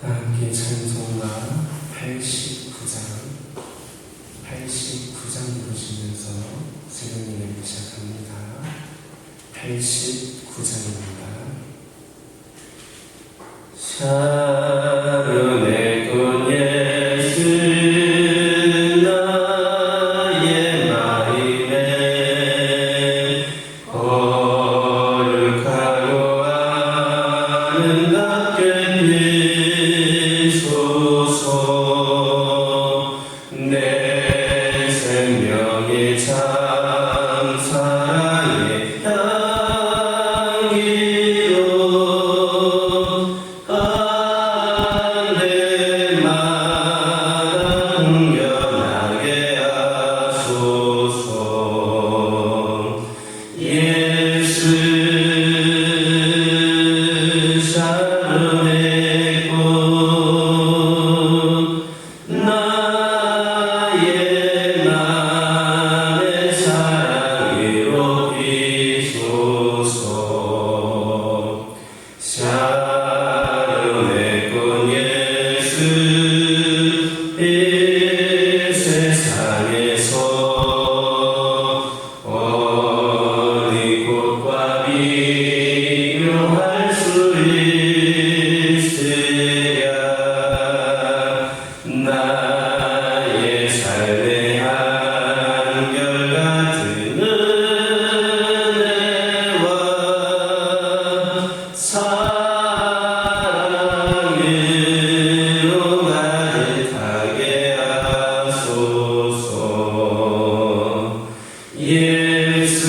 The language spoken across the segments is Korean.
함께 찬송가 89장 부르시면서 새로운 예배를 시작합니다. 89장입니다. 샤론의 꽃 예수 나의 마음에 거룩하고 아름답게 비소서. 내 생명이 참 사랑의 향기로 하늘마다 풍겨나게 하소서. 예수 샤론의 꽃 나의 맘에 사랑으로 비소서. 샤론의 꽃 예수 이 세상에서 어느 꽃과 비교할 수 있으랴. 나의 삶의 한결같은 은혜와 사랑으로 가득하게 하소서. 예수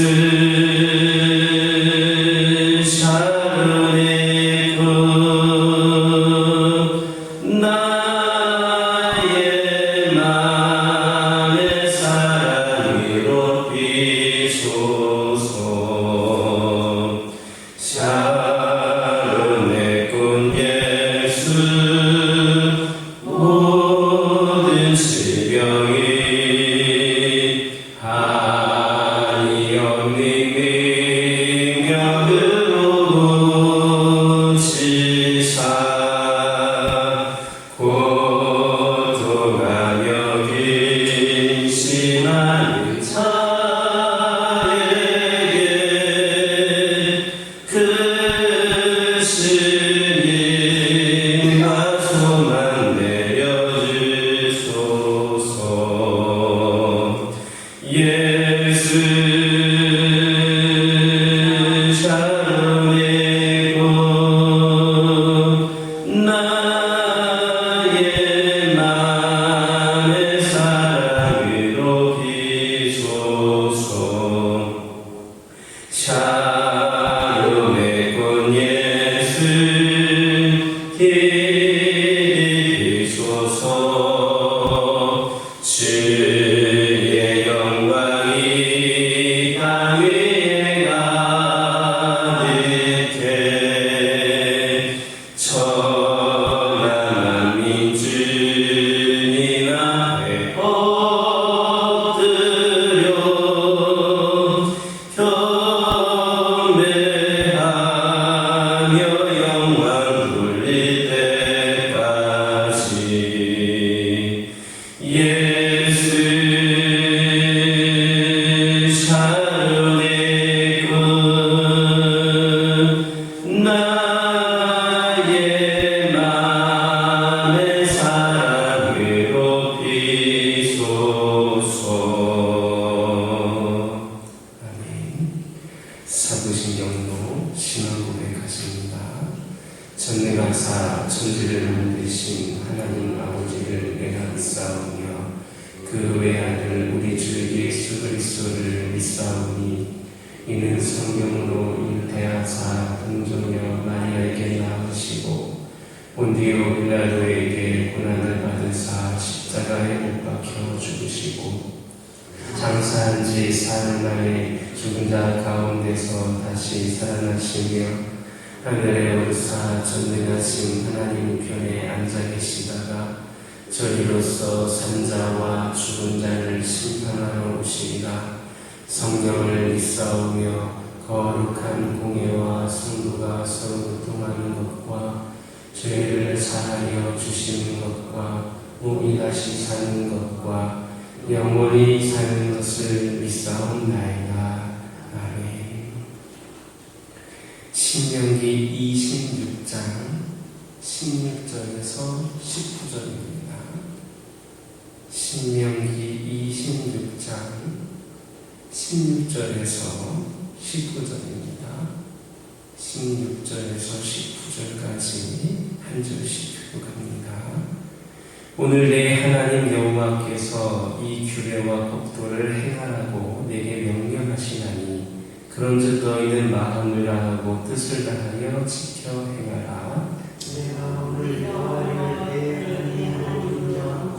샤론의 꽃 나의 맘에 사랑으로 비소서. 샤론의 꽃 예수 모든 질병이 한이 없는 능력으로 고치사 고통하며 근심하는 자에게 크신 힘과 소망 내려주소서. 예수 샤론의 꽃 나의 맘에 사랑으로 비소서. 샤론의 꽃 예수 길이 비소서. 주의 영광이 땅 위에 가득해 천하 만민 주님 앞에 엎드려 경배하며 영광 돌릴 때까지. 예수 샤론의 꽃 나의 맘에 사랑으로 비소서. 아멘. 사도신경로 신앙 고백하십니다. 전능하사 천지를 만드신 하나님 아버지를 내가 믿사오며 그 외아들 우리 주 예수 그리스도를 믿사오니 이는 성령으로 잉태하사 동정녀 마리아에게 낳으시고 본디오 빌라도에게 고난을 받으사 십자가에 못 박혀 죽으시고 장사한 지 사흘 만에 죽은 자 가운데서 다시 살아나시며 하늘에 오르사 전능하신 하나님 우편에 앉아 계시다가 저리로서 산자와 죽은 자를 심판하러 오시리라. 성령을 믿사오며 거룩한 공예와 성도가 서로 교통하는 것과 죄 죄를 사하여 주시는 것과 몸이 다시 사는 것과 영원히 사는 것을 믿사옵나이다. 아멘. 신명기 26장 16절에서 19절입니다. 신명기 26장 16절에서 19절입니다. 16절에서 19절까지 한 절씩 교독합니다. 오늘 내 하나님 여호와께서 이 규례와 법도를 행하라고 내게 명령하시나니 그런즉 너희는 마음을 다하고 뜻을 다하여 지켜 행하라. 내가 오늘 여호와를 내 하나님으로 인정하고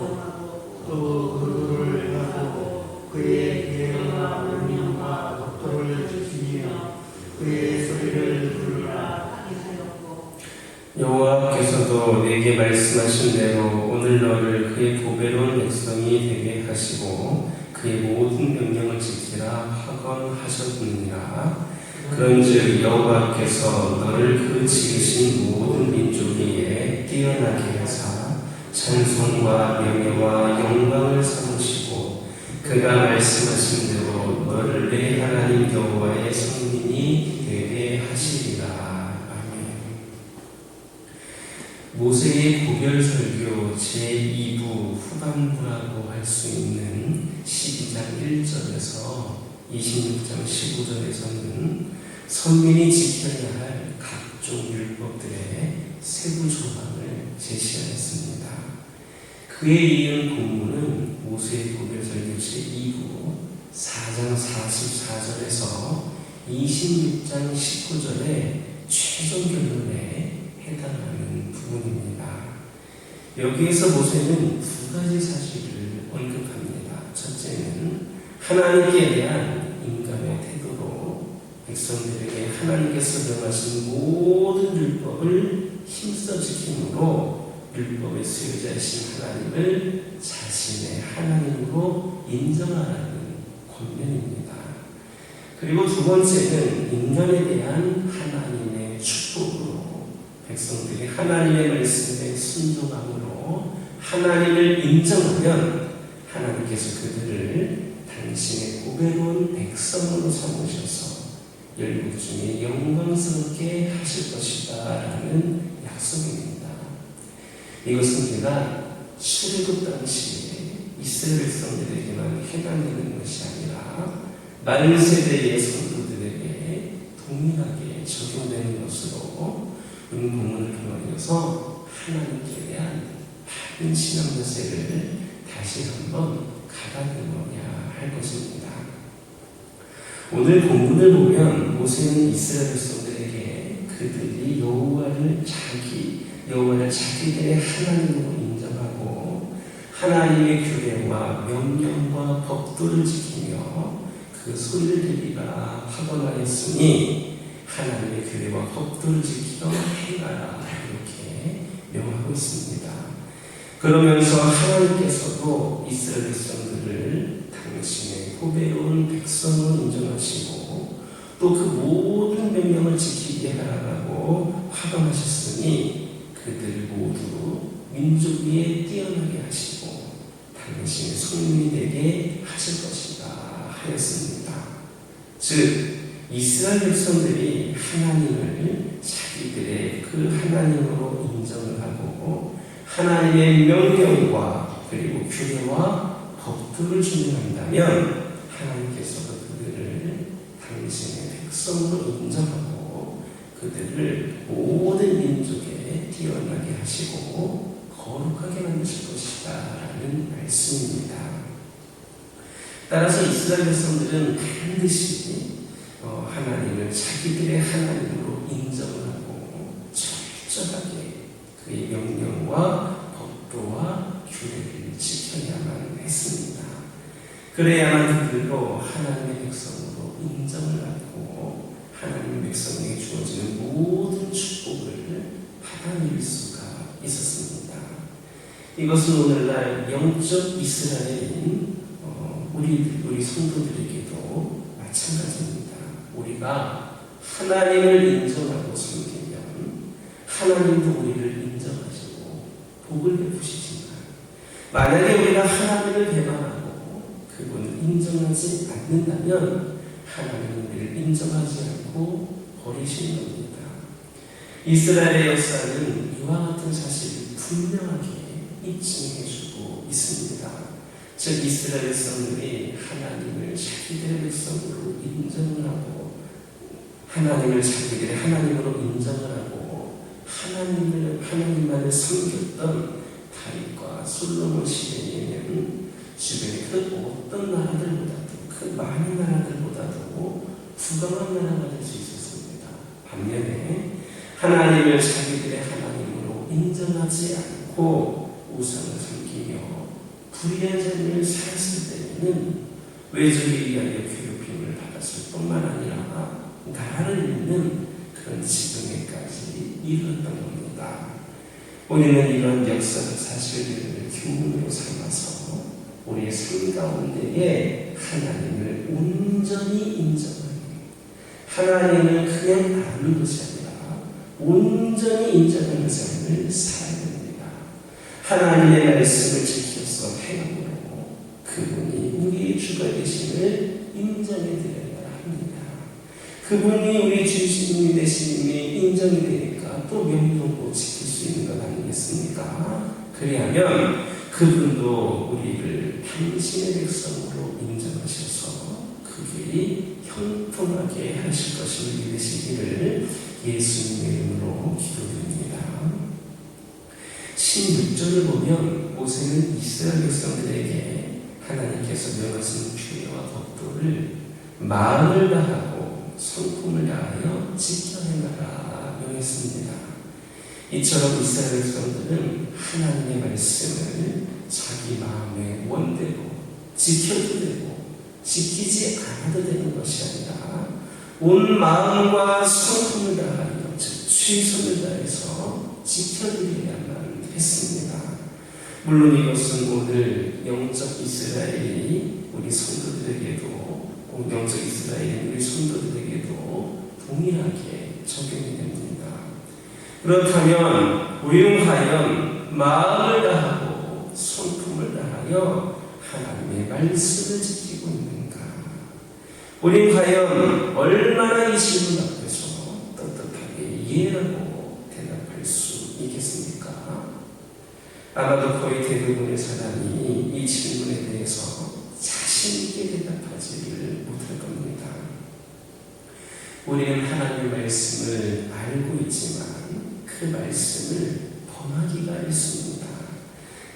또 그를 하고 그의 계명과 명령과 법도를 지키며 그의 소리를 들으라. 여호와께서도 내게 말씀하신 대로 오늘 너를 그의 보배로운 백성이 되게 하시고 그의 모든 명령을 지키라 확언하셨느니라. 그런즉 여호와께서 너를 그 지으신 모든 민족 위에 뛰어나게 하사 찬송과 명예와 영광을 삼으시고 그가 말씀하신 대로 너를 내 하나님 여호와의 성민이 되게 하시리라. 아멘. 모세의 고별설교 제2부 후반부라고 할 수 있는 12장 1절에서 26장 15절에서는 선민이 지켜야 할 각종 율법들의 세부 조항을 제시하였습니다. 그에 이은 본문은 모세의 고별설교 제2부 4장 44절에서 26장 19절의 최종 결론에 해당하는 부분입니다. 여기에서 모세는 두 가지 사실을 언급합니다. 첫째는 하나님께 대한 인간의 태도로 백성들에게 하나님께서 명하신 모든 율법을 힘써 지킴으로 율법의 수요자이신 하나님을 자신의 하나님으로 인정하라는 권면입니다. 그리고 두 번째는 인간에 대한 하나님의 축복으로 백성들이 하나님의 말씀에 순종함으로 하나님을 인정하면 하나님께서 그들을 당신의 보배로운 백성으로 삼으셔서 열국 중에 영광스럽게 하실 것이다 라는 약속입니다. 이것은 제가 출애굽 당시에 이스라엘 백성들에게만 해당되는 것이 아니라 많은 세대의 성도들에게 동일하게 적용되는 것으로 오늘 본문을 통하여서 하나님께 대한 바른 신앙 자세를 다시 한번 가다듬어야 할 것입니다. 오늘 본문을 보면 모세는 이스라엘 백성들에게 그들이 여호와를 자기들의 하나님으로 인정하고 하나님의 규례와 명령과 법도를 지키며 그 소리를 들리라 확언하였으니 하나님의 규례와 법도를 지키며 행하라 이렇게 명하고 있습니다. 그러면서 하나님께서도 이스라엘 백성들을 당신의 보배로운 백성으로 인정하시고 또 그 모든 명령을 지키게 하라고 확언하셨으니 그들 모두 민족 위에 뛰어나게 하시고 당신의 손님이 되게 하실 것이다 하였습니다. 즉 이스라엘 백성들이 하나님을 자기들의 그 하나님으로 인정을 하고 하나님의 명령과 그리고 규례와 법도를 준행한다면 하나님께서도 그들을 당신의 백성으로 인정하고 그들을 모든 민족에 뛰어나게 하시고 거룩하게 만드실 것이다 라는 말씀입니다. 따라서 이스라엘 백성들은 반드시 하나님을 자기들의 하나님으로 인정을 하고 철저하게 그의 명령과 법도와 규례를 지켜야만 했습니다. 그래야만 그들로 하나님의 백성으로 인정을 받고 하나님의 백성에게 주어지는 모든 축복을 받아들일 수가 있었습니다. 이것은 오늘날 영적 이스라엘인 우리 성도들에게도 마찬가지입니다. 우리가 하나님을 인정하고 섬기면 하나님도 우리를 인정하시고 복을 베푸시지만 만약에 우리가 하나님을 배반하고 그분을 인정하지 않는다면 하나님은 우리를 인정하지 않고 버리시는 겁니다. 이스라엘의 역사는 이와 같은 사실을 분명하게 입증해주고 있습니다. 즉 이스라엘 백성들이 하나님을 자기들의 백성으로 인정을 하고 하나님을 자기들의 하나님으로 인정을 하고 하나님만을 섬겼던 다윗과 솔로몬 시대에는 주변의 그 어떤 나라들보다도 그 많은 나라들보다도 부강한 나라가 될 수 있었습니다. 반면에 하나님을 자기들의 하나님으로 인정하지 않고 우상을 섬기며 불의한 삶을 살았을 때에는 외적에 의하여 괴롭힘을 받았을 뿐만 아니라 나라를 잇는 그런 지경에까지 이르렀던 겁니다. 우리는 이런 역사적 사실들을 교훈으로 삼아서 우리의 삶 가운데에 하나님을 온전히 인정하는, 하나님을 그냥 다루는 것이 아니라 온전히 인정하는 삶을 살아야 됩니다. 하나님의 말씀을 지켜서 행함으로 그분이 우리의 주가 되심을 인정해 드려야 합니다. 그분이 우리 주님이 되심이 인정이 되니까 또 명령도 지킬 수 있는 것 아니겠습니까? 그리하면 그분도 우리를 당신의 백성으로 인정하셔서 그 길이 형통하게 하실 것을 믿으시기를 예수님의 이름으로 기도드립니다. 16절을 보면 모세는 이스라엘 백성들에게 하나님께서 명하신 규례와 법도를 마음을 다하고 성품을 다하여 지켜 행하라 명했습니다. 이처럼 이스라엘 백성들은 하나님의 말씀을 자기 마음의 원대로 지켜도 되고 지키지 않아도 되는 것이 아니라 온 마음과 성품을 다하여 즉 최선을 다해서 지켜드려야만 했습니다. 물론 이것은 오늘 영적 이스라엘이 우리 성도들에게도 영적 이스라엘이 우리 성도들에게도 동일하게 적용이 됩니다. 그렇다면 우리는 과연 마음을 다하고 성품을 다하여 하나님의 말씀을 지키고 있는가? 우리는 과연 얼마나 이 질문 앞에서 떳떳하게 이해하고 대답할 수 있겠습니까? 아마도 거의 대부분의 사람이 이 질문에 대해서 자신 있게 대답하지를 못할 겁니다. 우리는 하나님의 말씀을 알고 있지만 그 말씀을 범하기가 어렵습니다.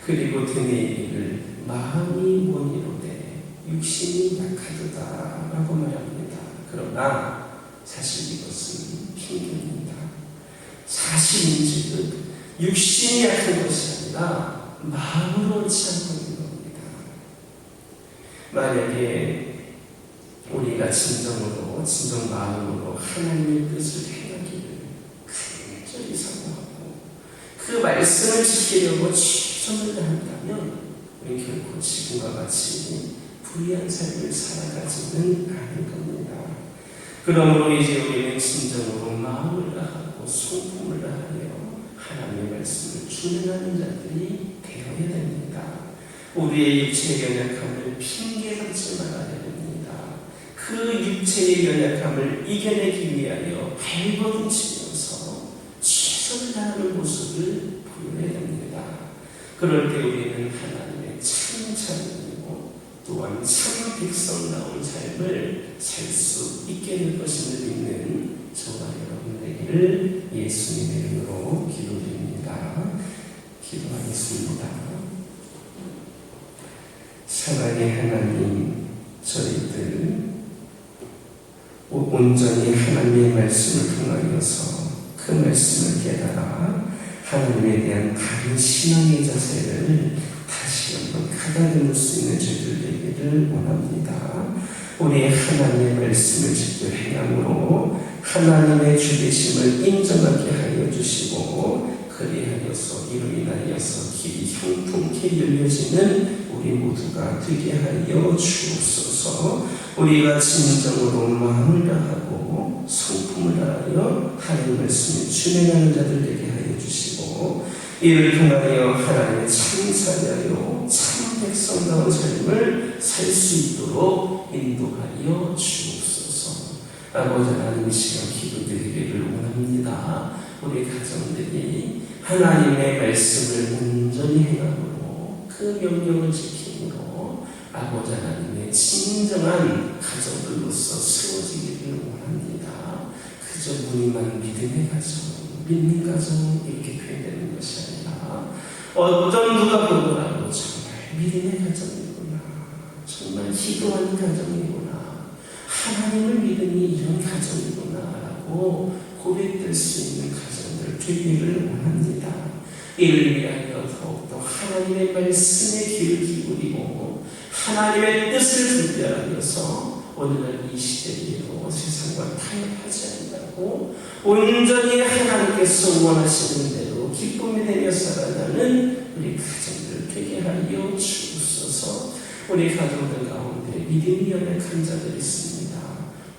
그리고 등에 이르기를 마음이 원이로되 육신이 약하도다 라고 말합니다. 그러나 사실 이것은 핑계입니다. 사실인즉 육신이 약한 것이 아니라 마음으로 옳지 않고 있는 겁니다. 만약에 우리가 진정 마음으로 하나님의 뜻을 행하기를 간절히 사모하고 그 말씀을 지키려고 최선을 다한다면 우리는 결코 지금과 같이 불의한 삶을 살아가지는 않을 겁니다. 그러므로 이제 우리는 진정으로 마음을 다하고 성품을 다하여 하나님의 말씀을 준행하는 자들이 되어야 됩니다. 우리의 육체의 연약함을 핑계 삼지 말아야 됩니다. 그 육체의 연약함을 이겨내기 위하여 발버둥치면서 최선을 다하는 모습을 보여야 됩니다. 그럴 때 우리는 하나님의 참 자녀이고 또한 참 백성다운 삶을 살 수 있게 될 것임을 믿는 저와 여러분 되기를 예수님의 이름으로 기도드립니다. 기도하겠습니다. 사랑의 하나님, 저희들 온전히 하나님의 말씀을 통하여서 그 말씀을 깨달아 하나님에 대한 다른 신앙의 자세를 다시 한번 가다듬을 수 있는 저희들 되기를 원합니다. 우리의 하나님의 말씀을 지켜 행함으로 하나님의 주되심을 인정하게 하여 주시고 그리하여서 이로 인하여서 길이 형통케 열려지는 우리 모두가 되게 하여 주옵소서. 우리가 진정으로 마음을 다하고 성품을 다하여 하나님 말씀을 준행하는 자들 되게 하여 주시고, 이를 통하여 하나님의 참 사자요 참 백성다운 삶을 살 수 있도록 인도하여 주옵소서. 아버지 하나님, 이 시간 기도드리기를 원합니다. 우리 가정들이 하나님의 말씀을 온전히 행함으로 그 명령을 지킴으로 아버지 하나님의 진정한 가정들로서 세워지기를 원합니다. 그저 무늬만 믿음의 가정, 믿는 가정 이렇게 표현되는 것이 아니라 어떤 누가 보더라도 정말 믿음의 가정이구나, 정말 기도하는 가정이구나, 하나님을 믿음이 이런 가정이구나 라고 고백될 수 있는 가정들 되기를 원합니다. 이를 위하여 더욱더 하나님의 말씀에 귀를 기울이고 하나님의 뜻을 분별하여서 오늘날 이 시대로 세상과 타협하지 않고 온전히 하나님께서 원하시는 대로 기쁨이 되며 살아가는 우리 가정들 되게 하여 주옵소서. 우리 가정들 가운데 믿음이 연약한 자들이 있습니다.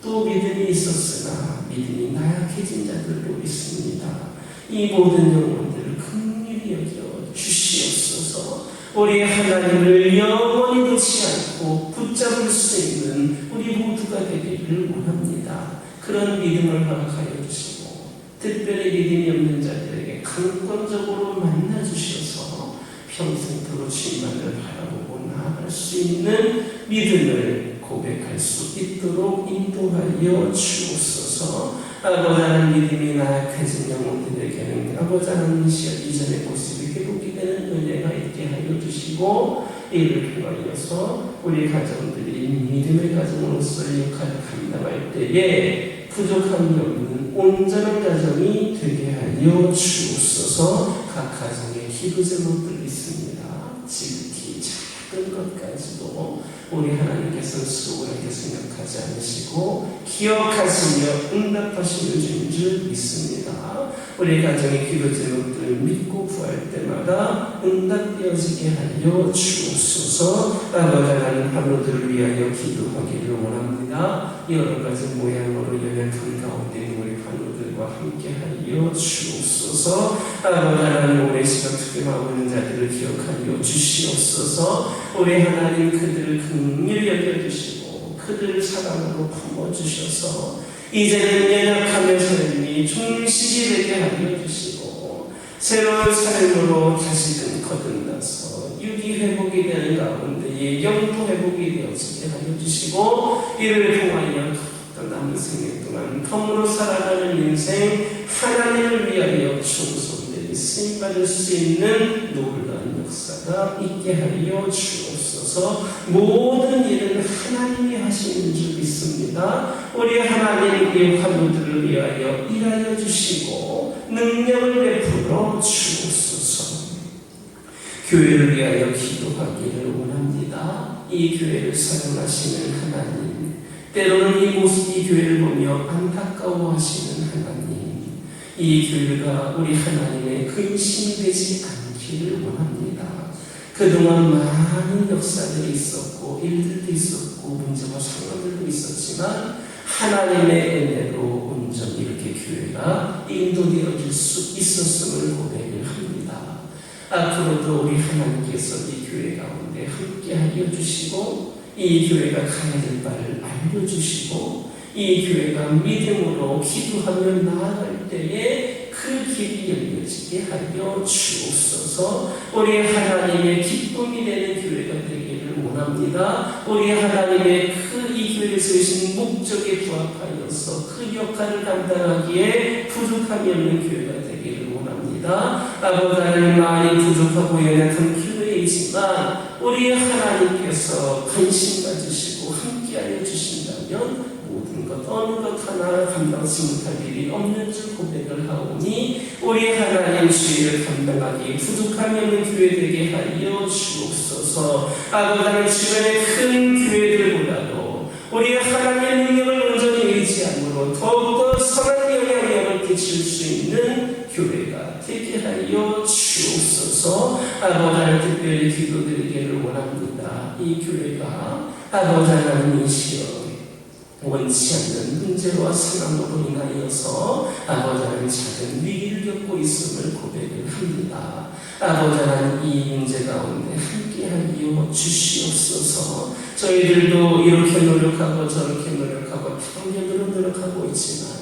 또 믿음이 있었으나 믿음이 나약해진 자들도 있습니다. 이 모든 영혼들을 긍휼히 여겨 주시옵소서. 우리 하나님을 영원히 놓지 않고 붙잡을 수 있는 우리 모두가 되기를 원합니다. 그런 믿음을 허락하여 주시고, 특별히 믿음이 없는 자들에게 강권적으로 만나 주셔서 평생토록 주님만을 바라보고 나아갈 수 있는 믿음을 고백할 수 있도록 인도하여 주옵소서. 아버지 하나님, 믿음이 나약해진 영혼들에게는 아버지 하나님 이전의 모습이 회복이 되는 은혜가 있게 하여 주시고, 이를 통하여서 우리 가정들이 믿음의 가정으로서 역할을 감당할 때에 부족함이 없는 온전한 가정이 되게 하여 주옵소서. 각 가정에 기도 제목들이 있습니다. 지극히 작은 것까지도 우리 하나님께서는 수고하게 생각하지 않으시고 기억하시며 응답하시는 주인 줄 믿습니다. 우리 가정의 기도 제목들을 믿고 구할 때마다 응답되어지게 하여 주옵소서. 아버지 하나님, 하루들을 위하여 기도하기를 원합니다. 여러 가지 모양으로 연약한 가운데 있는 우리 환우들과 함께 하여 주옵소서. 아버지 하나님, 오랜 시간 투병하고 있는 자들을 기억하여 주시옵소서. 우리 하나님, 그들을 긍휼히 여겨주시고 그들을 사랑으로 품어주셔서 이제는 연약함의 삶이 충실히 되게 하여 주시고 새로운 삶으로 다시금 거듭나서 육이 회복이 되는 가운데에 영도 회복이 되어지게 하여 주시고, 이를 통하여 남은 생명 동안 덤으로 살아가는 인생 하나님을 위하여 충성되게 쓰임받을 수 있는 놀라운 역사가 있게 하여 주옵소서. 모든 일은 하나님이 하시는 줄 믿습니다. 우리 하나님, 이 환우들을 위하여 일하여 주시고 능력을 베풀어 주옵소서. 교회를 위하여 기도하기를 원합니다. 이 교회를 사랑하시는 하나님, 때로는 이 교회를 보며 안타까워하시는 하나님, 이 교회가 우리 하나님의 근심이 되지 않기를 원합니다. 그동안 많은 역사들이 있었고 일들도 있었고 문제와 상황들도 있었지만 하나님의 은혜로 온전히 이렇게 교회가 인도되어질 수 있었음을 고백을 합니다. 앞으로도 우리 하나님께서 이 교회 가운데 함께하여 주시고 이 교회가 가야 될 바를 알려주시고 이 교회가 믿음으로 기도하며 나아갈 때에 그 길이 열려지게 하여 주옵소서. 우리 하나님의 기쁨이 되는 교회가 되기를 원합니다. 우리 하나님의 이 교회를 세우신 목적에 부합하여서 그 역할을 감당하기에 부족함이 없는 교회가 되기를 원합니다. 아버지 하나님, 많이 부족하고 연약한 교회이지만 우리 하나님께서 관심 가지시고 함께하여 주신다면 모든 것 어느 것 하나 감당치 못할 일이 없는 줄 고백을 하오니 우리 하나님 주의를 감당하기 부족함이 없는 교회 되게 하여 주옵소서. 아버지 하나님, 주변의 큰 교회들보다도 우리 하나님의 능력을 온전히 의지함으로 더욱더 선한 영향력을 끼칠 수 있는 교회가 되게 하여 주옵소서. 주옵소서. 아버지 하나님 특별히 기도드리기를 원합니다. 이 교회가 아버지 하나님 이 시험 원치 않는 문제와 상황으로 인하여서 아버지 하나님 작은 위기를 겪고 있음을 고백을 합니다. 아버지 하나님 이 문제 가운데 함께하여 주시옵소서. 저희들도 이렇게 노력하고 저렇게 노력하고 평년으로 노력하고 있지만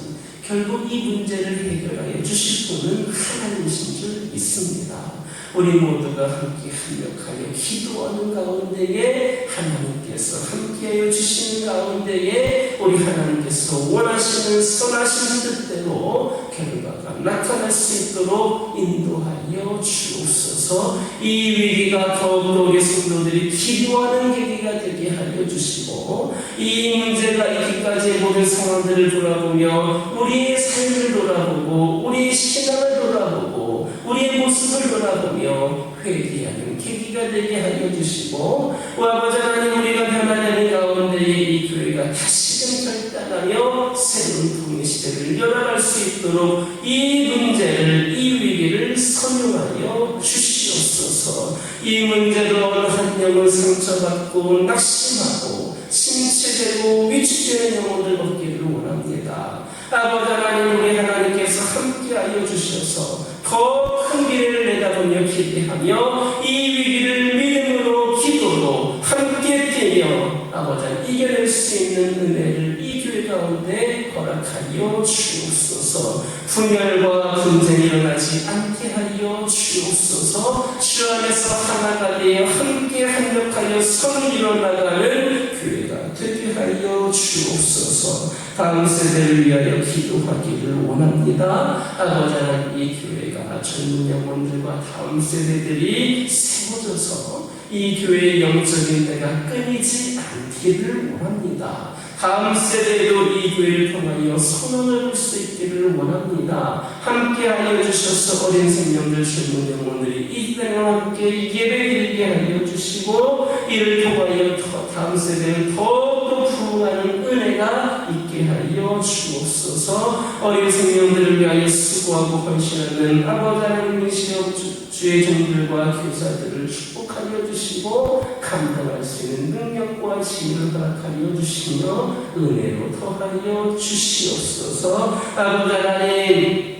결국 이 문제를 해결하여 주실 분은 하나님이신 줄 믿습니다. 우리 모두가 함께 협력하여 기도하는 가운데에 하나님께서 함께하여 주시는 가운데에 우리 하나님께서 원하시는 선하신 뜻대로 결과가 나타날 수 있도록 인도하여 주옵소서. 이 위기가 더욱더 우리 성도들이 기도하는 계기가 되게 하여 주시고 이 문제가 있기까지의 모든 상황들을 돌아보며 우리의 삶을 돌아보고 우리의 신앙을 돌아보고 우리의 모습을 돌아보며 회개하는 계기가 되게 하여 주시고 아버지 하나님 우리가 변화되는 가운데에 이 교회가 다시금 결단하며 새로운 부흥의 시대를 열어갈 수 있도록 이 문제를 이 위기를 선용하여 주시옵소서. 이 문제로 어느 한 영혼 상처받고 낙심하고 침체되고 위축되는 영혼들 없기를 원합니다. 아버지 하나님 우리 하나님께서 함께하여 주셔서 더 큰 미래를 내다보며 기대하며 이 위기를 믿음으로 기도로 함께 뛰며 아버지 이겨낼 수 있는 은혜를 이 교회 가운데 허락하여 주옵소서. 분열과 분쟁이 일어나지 않게 하여 주옵소서. 주 안에서 하나가 되어 함께 협력하여 선을 이뤄나가는 교회가 되게 하여 주옵소서. 다음 세대를 위하여 기도하기를 원합니다. 아버지 하나님 이 교회가 젊은 영혼들과 다음 세대들이 세워져서 이 교회의 영적인 때가 끊이지 않기를 원합니다. 다음 세대에도 이 교회를 통하여 선언을 볼 수 있기를 원합니다. 함께하여 주셔서 어린 생명들 젊은 영혼들이 이 땅과 함께 예배드리게 하여 주시고 이를 통하여 다음 세대는 더욱더 부흥하는 은혜가 있게 하여 주옵소서. 어린 생명들을 위하여 수고하고 헌신하는 아버지 하나님이시여 주의 종들과 교사들을 축복하여 주시고 감당할 수 있는 능력과 지혜를 허락하여 주시며 은혜로 더하여 주시옵소서. 아버지 하나님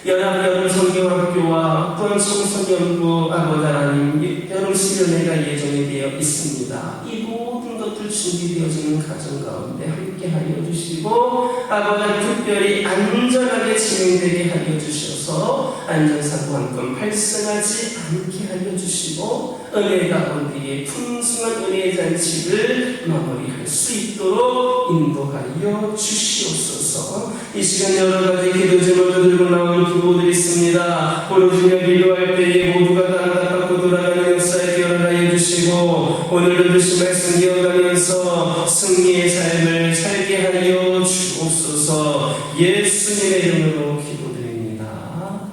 연합여름 성경학교와 또한 청소년부 아버지 하나님 여름 수련회가 예정이 되어 있습니다. 이 모든 것들 준비되어지는 가정 가운데 함께하여 주시고 아버지 특별히 안전하게 진행되게 하여 주셔서 안전사고 한 건 발생하지 않게 하여 주시고 은혜 가운데에 풍성한 은혜의 잔치를 마무리할 수 있도록 인도하여 주시옵소서. 이 시간 여러 가지 기도 제목을 들고 나온 기도들이 있습니다. 부르짖며 기도할 때에 모두가 다 응답받고 돌아가는 역사에 기원하여 주시고 오늘도 주신 말씀 기억하면서 승리의 삶을 살게 하여 주옵소서. 예수님의 이름으로 기도드립니다.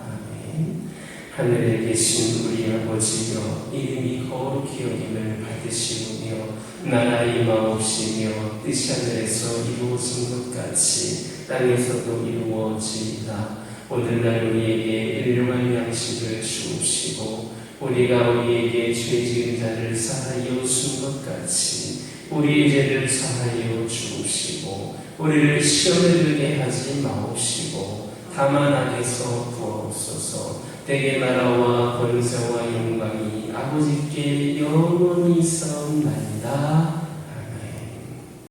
아멘. 하늘에 계신 우리 아버지여 이름이 거룩히 여김을 받으시오며 나라 임하옵시며 뜻이 하늘에서 이루어진 것 같이 땅에서도 이루어지이다. 오늘날 우리에게 일용할 양식을 주옵시고 우리가 우리에게 죄 지은 자를 사하여 준 것 같이 우리의 죄를 사하여 주옵시고 우리를 시험에 들게 하지 마옵시고 다만 악에서 구하옵소서. 대개 나라와 권세와 영광이 아버지께 영원히 있사옵나이다.